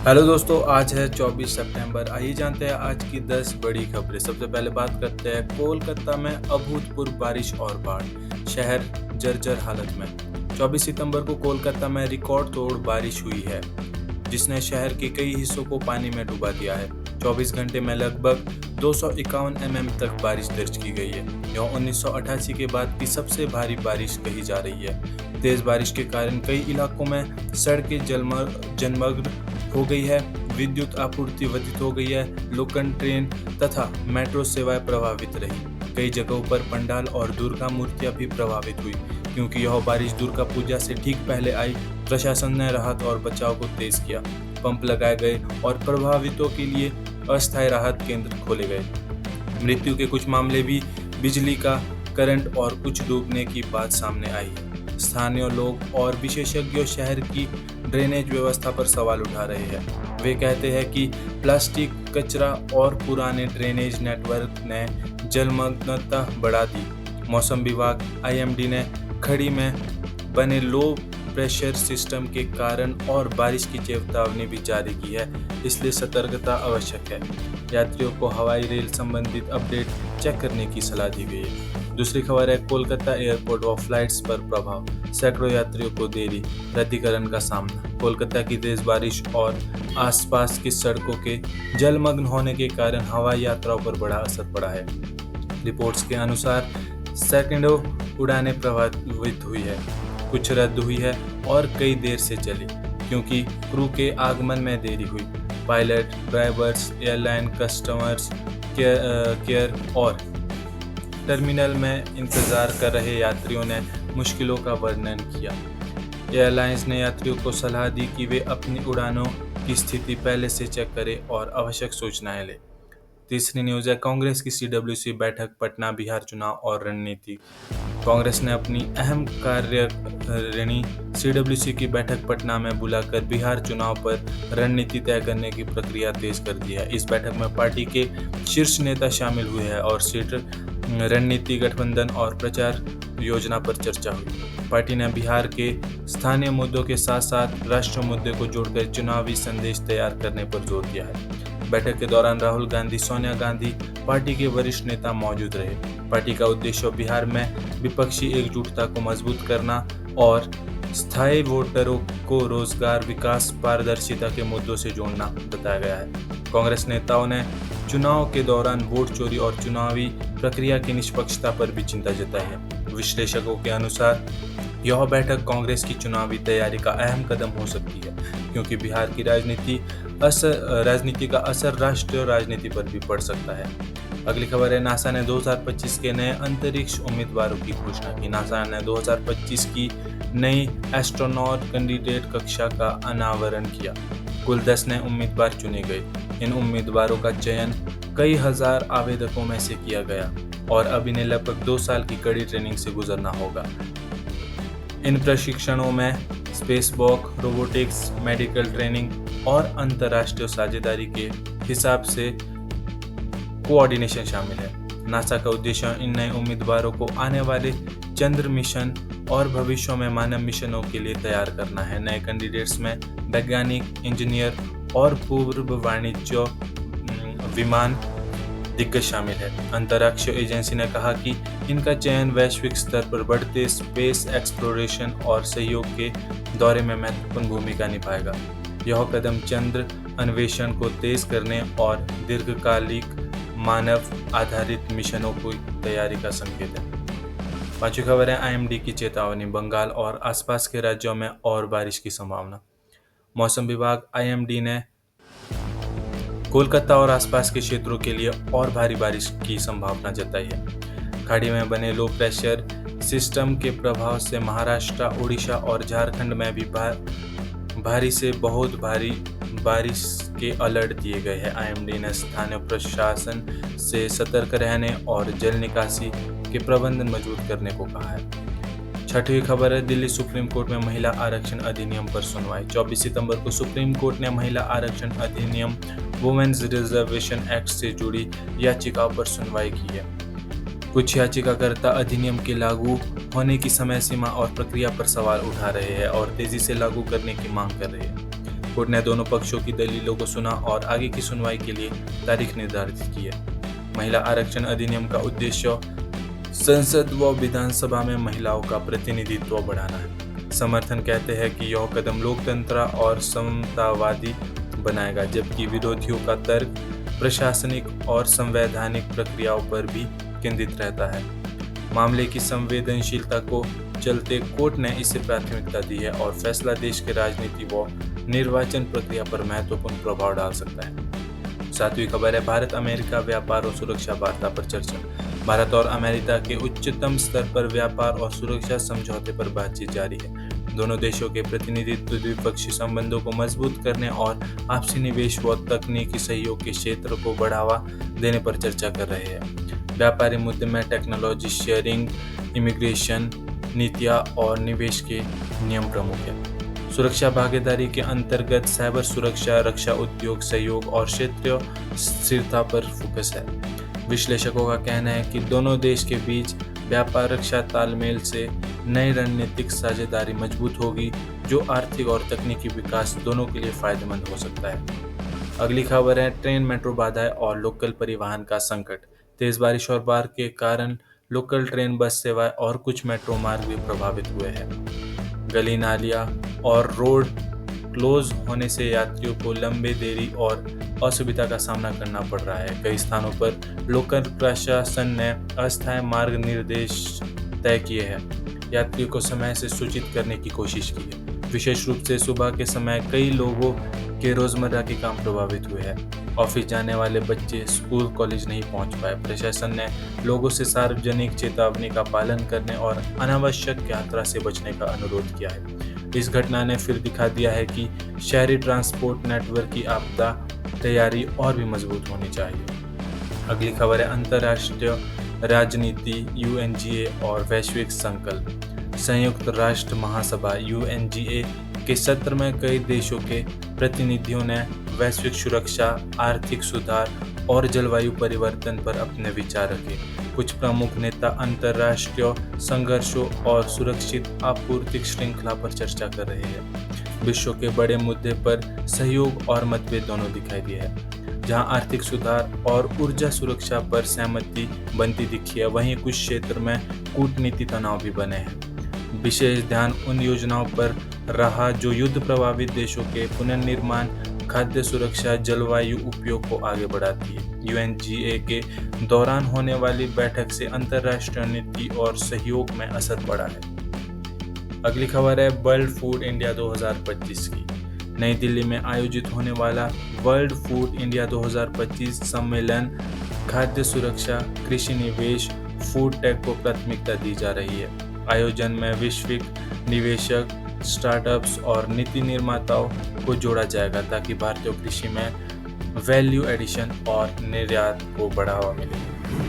Hello दोस्तों, आज है 24 सितंबर। आइए जानते हैं आज की 10 बड़ी खबरें। सबसे पहले बात करते हैं कोलकाता में अभूतपूर्व बारिश और बाढ़, शहर जर्जर हालत में। 24 सितंबर को कोलकाता में रिकॉर्ड तोड़ बारिश हुई है, जिसने शहर के कई हिस्सों को पानी में डुबा दिया है। 24 घंटे में लगभग 251 तक बारिश दर्ज की गई है। यह 1988 के बाद की सबसे भारी बारिश कही जा रही है। तेज बारिश के कारण कई इलाकों में सड़कें जलमग्न हो गई है, विद्युत आपूर्ति बाधित हो गई है, लोकल ट्रेन तथा मेट्रो सेवाएं प्रभावित रही। कई जगहों पर पंडाल और दुर्गा मूर्तियां भी प्रभावित हुई, क्योंकि यह बारिश दुर्गा पूजा से ठीक पहले आई। प्रशासन ने राहत और बचाव को तेज किया, पंप लगाए गए और प्रभावितों के लिए अस्थायी राहत केंद्र खोले गए। मृत्यु के कुछ मामले भी बिजली का करंट और कुछ डूबने की बात सामने आई है। स्थानीय लोग और विशेषज्ञ शहर की ड्रेनेज व्यवस्था पर सवाल उठा रहे हैं। वे कहते हैं कि प्लास्टिक, कचरा और पुराने ड्रेनेज नेटवर्क ने जलमग्नता बढ़ा दी। मौसम विभाग आईएमडी ने खड़ी में बने लो प्रेशर सिस्टम के कारण और बारिश की चेतावनी भी जारी की है, इसलिए सतर्कता आवश्यक है। यात्रियों को हवाई रेल संबंधित अपडेट चेक करने की सलाह दी गई है। दूसरी खबर है कोलकाता एयरपोर्ट और फ्लाइट्स पर प्रभाव, सैकड़ों यात्रियों को देरी, रद्दीकरण का सामना। कोलकाता की तेज बारिश और आसपास की सड़कों के जलमग्न होने के कारण हवाई यात्राओं पर बड़ा असर पड़ा है। रिपोर्ट्स के अनुसार सैकड़ों उड़ानें प्रभावित हुई है, कुछ रद्द हुई है और कई देर से चली, क्योंकि क्रू के आगमन में देरी हुई। Pilot, drivers, airline customers care और टर्मिनल में इंतजार कर रहे यात्रियों ने मुश्किलों का वर्णन किया। एयरलाइंस ने यात्रियों को सलाह दी कि वे अपनी उड़ानों की स्थिति पहले से चेक करें और आवश्यक सूचनाएं लें। तीसरी न्यूज़ है कांग्रेस की सीडब्ल्यूसी बैठक, पटना बिहार चुनाव और रणनीति। कांग्रेस ने अपनी अहम कार्यकारिणी सीडब्ल्यूसी की बैठक पटना में बुलाकर बिहार चुनाव पर रणनीति तय करने की प्रक्रिया तेज कर दी है। इस बैठक में पार्टी के शीर्ष नेता शामिल हुए हैं और सीट रणनीति, गठबंधन और प्रचार योजना पर चर्चा हुई। पार्टी ने बिहार के स्थानीय मुद्दों के साथ साथ राष्ट्रीय मुद्दे को जोड़कर चुनावी संदेश तैयार करने पर जोर दिया है। बैठक के दौरान राहुल गांधी, सोनिया गांधी, पार्टी के वरिष्ठ नेता मौजूद रहे। पार्टी का उद्देश्य बिहार में विपक्षी एकजुटता को मजबूत करना और स्थायी वोटरों को रोजगार, विकास, पारदर्शिता के मुद्दों से जोड़ना बताया गया है। कांग्रेस नेताओं ने चुनाव के दौरान वोट चोरी और चुनावी प्रक्रिया की निष्पक्षता पर भी चिंता जताई है। विश्लेषकों के अनुसार यह बैठक कांग्रेस की चुनावी तैयारी का अहम कदम हो सकती है, क्योंकि बिहार की राजनीति का असर राष्ट्रीय राजनीति पर भी पड़ सकता है। अगली खबर है नासा ने 2025 के नए अंतरिक्ष उम्मीदवारों की घोषणा की। नासा ने 2025 की नई एस्ट्रोनॉट कैंडिडेट कक्षा का अनावरण किया। कुल 10 नए उम्मीदवार चुने गए। इन उम्मीदवारों का चयन कई हजार आवेदकों में से किया गया और अब इन्हें लगभग 2 साल की कड़ी ट्रेनिंग से गुजरना होगा। इन प्रशिक्षणों में स्पेसवॉक, रोबोटिक्स, मेडिकल ट्रेनिंग और अंतर्राष्ट्रीय साझेदारी के हिसाब से कोऑर्डिनेशन शामिल है। नासा का उद्देश्य इन नए उम्मीदवारों को आने वाले चंद्र मिशन और भविष्य में मानव मिशनों के लिए तैयार करना है। नए कैंडिडेट्स में वैज्ञानिक, इंजीनियर और पूर्व वाणिज्य विमान दिग्गज शामिल है। अंतरिक्ष एजेंसी ने कहा कि इनका चयन वैश्विक स्तर पर बढ़ते स्पेस एक्सप्लोरेशन और सहयोग के दौरे में महत्वपूर्ण भूमिका निभाएगा। यह कदम चंद्र अन्वेषण को तेज करने और दीर्घकालिक मानव आधारित मिशनों की तैयारी का संकेत है। पांचवी खबर है आईएमडी की चेतावनी, बंगाल और आसपास के राज्यों में और बारिश की संभावना। मौसम विभाग आईएमडी ने कोलकाता और आसपास के क्षेत्रों के लिए और भारी बारिश की संभावना जताई है। खाड़ी में बने लो प्रेशर सिस्टम के प्रभाव से महाराष्ट्र, उड़ीसा और झारखंड में भी भारी से बहुत भारी बारिश के अलर्ट दिए गए हैं। आईएमडी ने स्थानीय प्रशासन से सतर्क रहने और जल निकासी के प्रबंधन मजबूत करने को कहा है। छठवीं खबर है दिल्ली सुप्रीम कोर्ट में महिला आरक्षण अधिनियम पर सुनवाई। 24 सितंबर को सुप्रीम कोर्ट ने महिला आरक्षण अधिनियम, वुमेन्स रिजर्वेशन एक्ट से जुड़ी याचिकाओं पर सुनवाई की है। कुछ याचिकाकर्ता अधिनियम के लागू होने की समय सीमा और प्रक्रिया पर सवाल उठा रहे हैं और तेजी से लागू करने की मांग कर रहे हैं। कोर्ट ने दोनों पक्षों की दलीलों को सुना और आगे की सुनवाई के लिए तारीख निर्धारित की है। महिला आरक्षण अधिनियम का उद्देश्य संसद व विधानसभा में महिलाओं का प्रतिनिधित्व बढ़ाना है। समर्थन कहते हैं कि यह कदम लोकतंत्र और समतावादी बनाएगा, जबकि विरोधियों का तर्क प्रशासनिक और संवैधानिक प्रक्रियाओं पर भी केंद्रित रहता है। मामले की संवेदनशीलता को चलते कोर्ट ने इसे प्राथमिकता दी है और फैसला देश के राजनीति व निर्वाचन प्रक्रिया पर महत्वपूर्ण प्रभाव डाल सकता है। सातवीं खबर है भारत अमेरिका व्यापार और सुरक्षा वार्ता पर चर्चा। भारत और अमेरिका के उच्चतम स्तर पर व्यापार और सुरक्षा समझौते पर बातचीत जारी है। दोनों देशों के प्रतिनिधित्व द्विपक्षीय संबंधों को मजबूत करने और आपसी निवेश व तकनीकी सहयोग के क्षेत्र को बढ़ावा देने पर चर्चा कर रहे हैं। व्यापारी मुद्दे में टेक्नोलॉजी शेयरिंग, इमिग्रेशन नीतियां और निवेश के नियम प्रमुख हैं। सुरक्षा भागीदारी के अंतर्गत साइबर सुरक्षा, रक्षा उद्योग सहयोग और क्षेत्रीय स्थिरता पर फोकस है। विश्लेषकों का कहना है कि दोनों देश के बीच व्यापार रक्षा तालमेल से नई रणनीतिक साझेदारी मजबूत होगी, जो आर्थिक और तकनीकी विकास दोनों के लिए फायदेमंद हो सकता है। अगली खबर है ट्रेन मेट्रो बाधाएं और लोकल परिवहन का संकट। तेज बारिश और बाढ़ के कारण लोकल ट्रेन, बस सेवाएं और कुछ मेट्रो मार्ग भी प्रभावित हुए हैं। गली नालियां और रोड क्लोज होने से यात्रियों को लंबे देरी और असुविधा का सामना करना पड़ रहा है। कई स्थानों पर लोकल प्रशासन ने अस्थायी मार्ग निर्देश तय किए हैं, यात्रियों को समय से सूचित करने की कोशिश की है। विशेष रूप से सुबह के समय कई लोगों के रोजमर्रा के काम प्रभावित हुए हैं। ऑफिस जाने वाले बच्चे स्कूल कॉलेज नहीं पहुंच पाए। प्रशासन ने लोगों से सार्वजनिक चेतावनी का पालन करने और अनावश्यक यात्रा से बचने का अनुरोध किया है। इस घटना ने फिर दिखा दिया है कि शहरी ट्रांसपोर्ट नेटवर्क की आपदा तैयारी और भी मजबूत होनी चाहिए। अगली खबर है अंतर्राष्ट्रीय राजनीति, यूएनजीए और वैश्विक संकल्प। संयुक्त राष्ट्र महासभा यूएनजीए के सत्र में कई देशों के प्रतिनिधियों ने वैश्विक सुरक्षा, आर्थिक सुधार और जलवायु परिवर्तन पर अपने विचार रखे। कुछ प्रमुख नेता अंतर्राष्ट्रीय संघर्षों और सुरक्षित आपूर्ति श्रृंखला पर चर्चा कर रहे हैं। विश्व के बड़े मुद्दे पर सहयोग और मतभेद दोनों दिखाई दिए हैं। जहां आर्थिक सुधार और ऊर्जा सुरक्षा पर सहमति बनती दिखी है, वहीं कुछ क्षेत्र में कूटनीति तनाव भी बने हैं। विशेष ध्यान उन योजनाओं पर रहा जो युद्ध प्रभावित देशों के पुनर्निर्माण, खाद्य सुरक्षा, जलवायु उपयोग को आगे बढ़ाती है। यूएनजीए के दौरान होने वाली बैठक से अंतर्राष्ट्रीय नीति और सहयोग में असर पड़ा है। अगली खबर है वर्ल्ड फूड इंडिया 2025 की। नई दिल्ली में आयोजित होने वाला वर्ल्ड फूड इंडिया 2025 सम्मेलन खाद्य सुरक्षा, कृषि निवेश, फूड टेक को प्राथमिकता दी जा रही है। आयोजन में वैश्विक निवेशक, स्टार्टअप्स और नीति निर्माताओं को जोड़ा जाएगा ताकि भारतीय कृषि में वैल्यू एडिशन और निर्यात को बढ़ावा मिले।